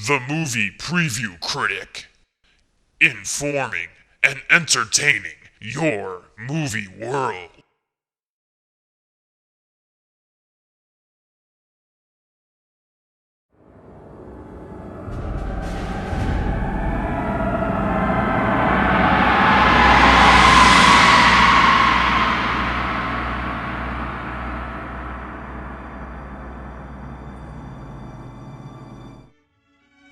The Movie Preview Critic. Informing and entertaining your movie world.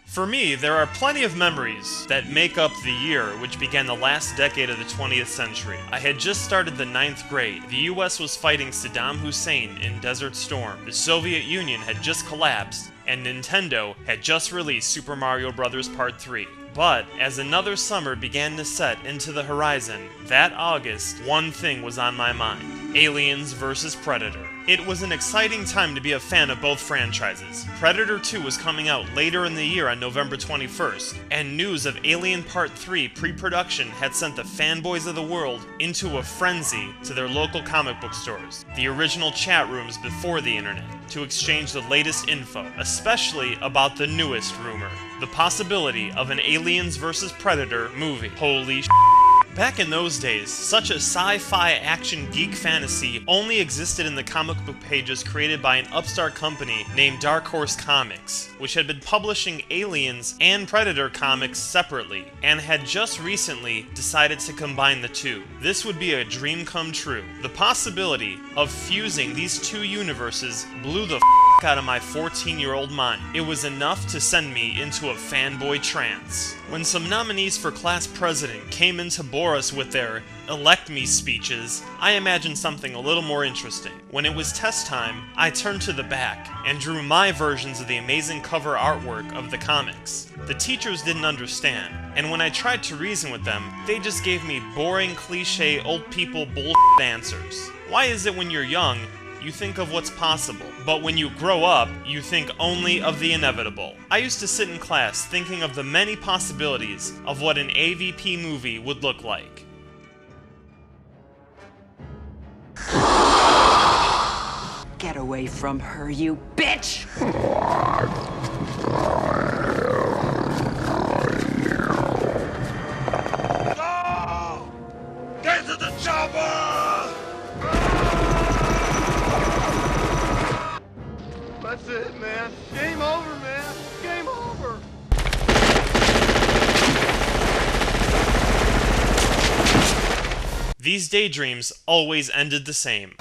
For me, there are plenty of memories that make up the year which began the last decade of the 20th century. I had just started the 9th grade. The US was fighting Saddam Hussein in Desert Storm. The Soviet Union had just collapsed, and Nintendo had just released Super Mario Bros. Part 3. But as another summer began to set into the horizon, that August, one thing was on my mind: Aliens vs. Predator. It was an exciting time to be a fan of both franchises. Predator 2 was coming out later in the year on November 21st, and news of Alien Part 3 pre-production had sent the fanboys of the world into a frenzy to their local comic book stores, the original chat rooms before the internet, to exchange the latest info, especially about the newest rumor: the possibility of an Aliens vs. Predator movie. Holy sh**. Back in those days, such a sci-fi action geek fantasy only existed in the comic book pages created by an upstart company named Dark Horse Comics, which had been publishing Aliens and Predator comics separately, and had just recently decided to combine the two. This would be a dream come true. The possibility of fusing these two universes blew the out of my 14-year-old mind. It was enough to send me into a fanboy trance. When some nominees for class president came in to bore us with their elect me speeches, I imagined something a little more interesting. When it was test time, I turned to the back and drew my versions of the amazing cover artwork of the comics. The teachers didn't understand, and when I tried to reason with them, they just gave me boring, cliche, old people bullshit answers. Why is it when you're young, you think of what's possible, but when you grow up, you think only of the inevitable? I used to sit in class thinking of the many possibilities of what an AVP movie would look like. Get away from her, you bitch! No! Get to the chopper! That's it, man. Game over, man. Game over. These daydreams always ended the same.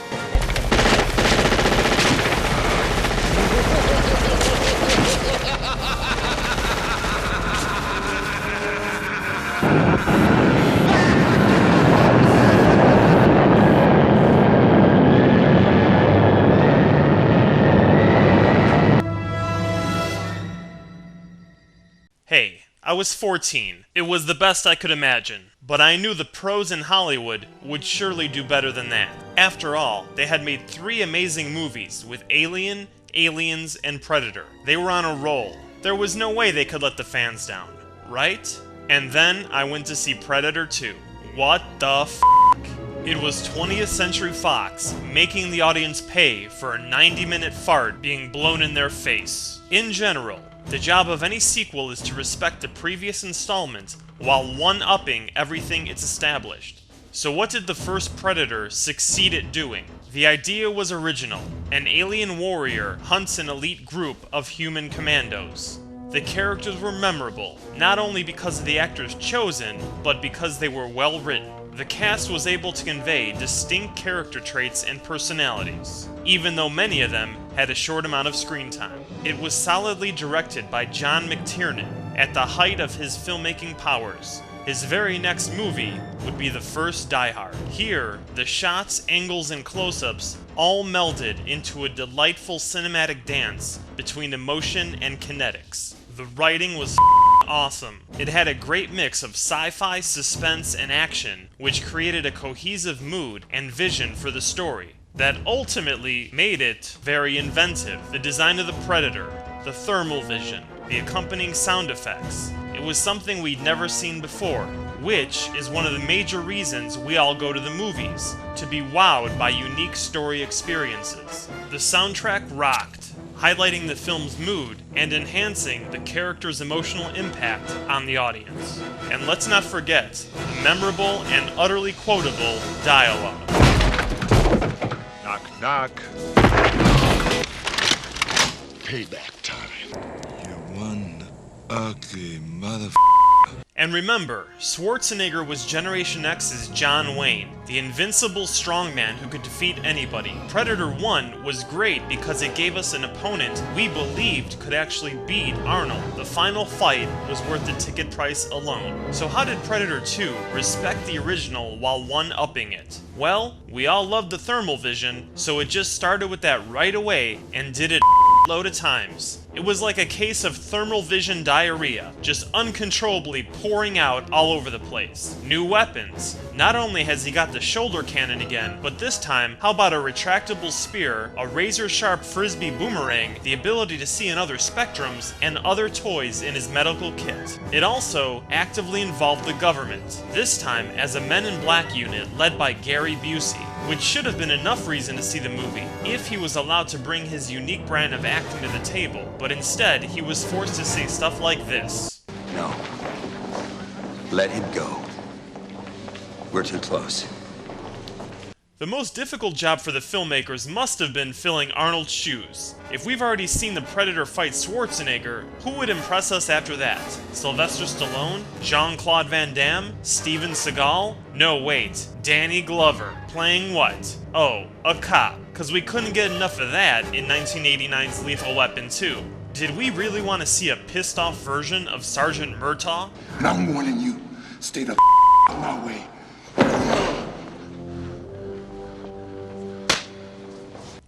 Hey, I was 14. It was the best I could imagine, but I knew the pros in Hollywood would surely do better than that. After all, they had made 3 amazing movies with Alien, Aliens, and Predator. They were on a roll. There was no way they could let the fans down, right? And then I went to see Predator 2. What the f***? It was 20th Century Fox making the audience pay for a 90-minute fart being blown in their face. In general, the job of any sequel is to respect the previous installment while one-upping everything it's established. So what did the first Predator succeed at doing? The idea was original. An alien warrior hunts an elite group of human commandos. The characters were memorable, not only because of the actors chosen, but because they were well written. The cast was able to convey distinct character traits and personalities, even though many of them had a short amount of screen time. It was solidly directed by John McTiernan at the height of his filmmaking powers. His very next movie would be the first Die Hard. Here, the shots, angles, and close-ups all melded into a delightful cinematic dance between emotion and kinetics. The writing was awesome. It had a great mix of sci-fi, suspense, and action, which created a cohesive mood and vision for the story that ultimately made it very inventive. The design of the Predator, the thermal vision, the accompanying sound effects. It was something we'd never seen before, which is one of the major reasons we all go to the movies, to be wowed by unique story experiences. The soundtrack rocked. highlighting the film's mood and enhancing the character's emotional impact on the audience. And let's not forget, memorable and utterly quotable dialogue. Knock, knock. Payback time. You one ugly mother. And remember, Schwarzenegger was Generation X's John Wayne, the invincible strongman who could defeat anybody. Predator 1 was great because it gave us an opponent we believed could actually beat Arnold. The final fight was worth the ticket price alone. So how did Predator 2 respect the original while one-upping it? Well, we all loved the thermal vision, so it just started with that right away and did it a load of times. It was like a case of thermal vision diarrhea, just uncontrollably pouring out all over the place. New weapons. Not only has he got the shoulder cannon again, but this time, how about a retractable spear, a razor-sharp frisbee boomerang, the ability to see in other spectrums, and other toys in his medical kit. It also actively involved the government, this time as a Men in Black unit led by Gary Busey, which should have been enough reason to see the movie if he was allowed to bring his unique brand of acting to the table, but instead he was forced to say stuff like this. No. Let him go. We're too close. The most difficult job for the filmmakers must have been filling Arnold's shoes. If we've already seen the Predator fight Schwarzenegger, who would impress us after that? Sylvester Stallone? Jean-Claude Van Damme? Steven Seagal? No, wait. Danny Glover. Playing what? Oh, a cop. Cause we couldn't get enough of that in 1989's Lethal Weapon 2. Did we really want to see a pissed-off version of Sergeant Murtaugh? And I'm warning you, stay the out my way.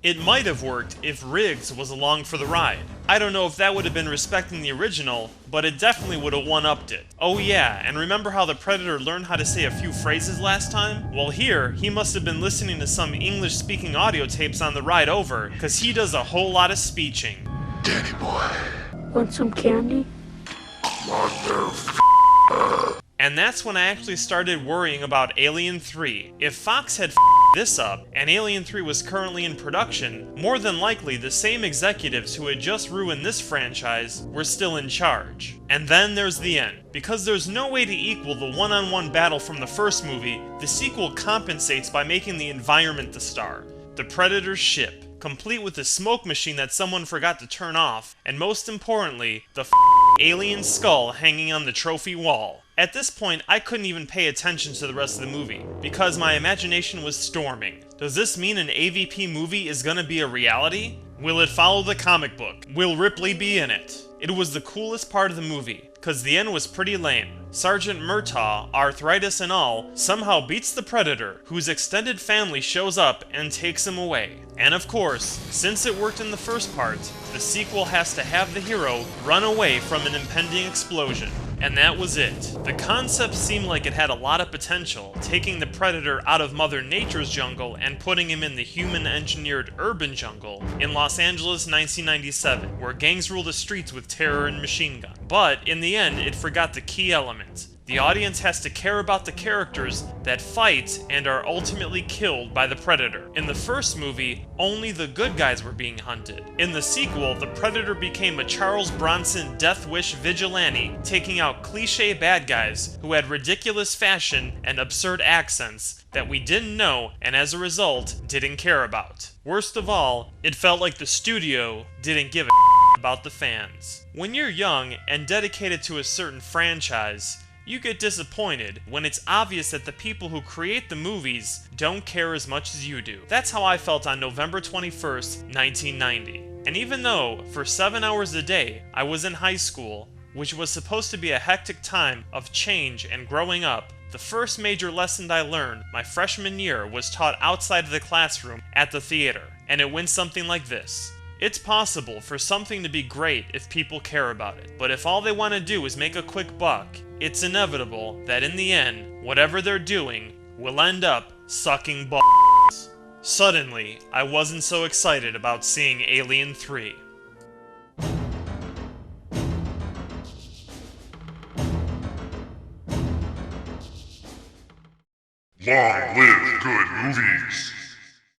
It might have worked if Riggs was along for the ride. I don't know if that would have been respecting the original, but it definitely would have one-upped it. Oh yeah, and remember how the Predator learned how to say a few phrases last time? Well here, he must have been listening to some English-speaking audio tapes on the ride over, cause he does a whole lot of speeching. Danny boy. Want some candy? And that's when I actually started worrying about Alien 3. If Fox had this up, and Alien 3 was currently in production, more than likely the same executives who had just ruined this franchise were still in charge. And then there's the end. Because there's no way to equal the one-on-one battle from the first movie, the sequel compensates by making the environment the star. The Predator's ship, complete with the smoke machine that someone forgot to turn off, and most importantly, the alien skull hanging on the trophy wall. At this point, I couldn't even pay attention to the rest of the movie, because my imagination was storming. Does this mean an AVP movie is gonna be a reality? Will it follow the comic book? Will Ripley be in it? It was the coolest part of the movie, cause the end was pretty lame. Sergeant Murtaugh, arthritis and all, somehow beats the Predator, whose extended family shows up and takes him away. And of course, since it worked in the first part, the sequel has to have the hero run away from an impending explosion. And that was it. The concept seemed like it had a lot of potential, taking the Predator out of Mother Nature's jungle and putting him in the human-engineered urban jungle in Los Angeles 1997, where gangs rule the streets with terror and machine gun. But in the end, it forgot the key element. The audience has to care about the characters that fight and are ultimately killed by the Predator. In the first movie, only the good guys were being hunted. In the sequel, the Predator became a Charles Bronson death wish vigilante, taking out cliché bad guys who had ridiculous fashion and absurd accents that we didn't know and as a result didn't care about. Worst of all, it felt like the studio didn't give a about the fans. When you're young and dedicated to a certain franchise, you get disappointed when it's obvious that the people who create the movies don't care as much as you do. That's how I felt on November 21st, 1990. And even though, for 7 hours a day, I was in high school, which was supposed to be a hectic time of change and growing up, the first major lesson I learned my freshman year was taught outside of the classroom at the theater, and it went something like this. It's possible for something to be great if people care about it, but if all they want to do is make a quick buck, it's inevitable that in the end, whatever they're doing will end up sucking balls. Suddenly, I wasn't so excited about seeing Alien 3. Long live good movies!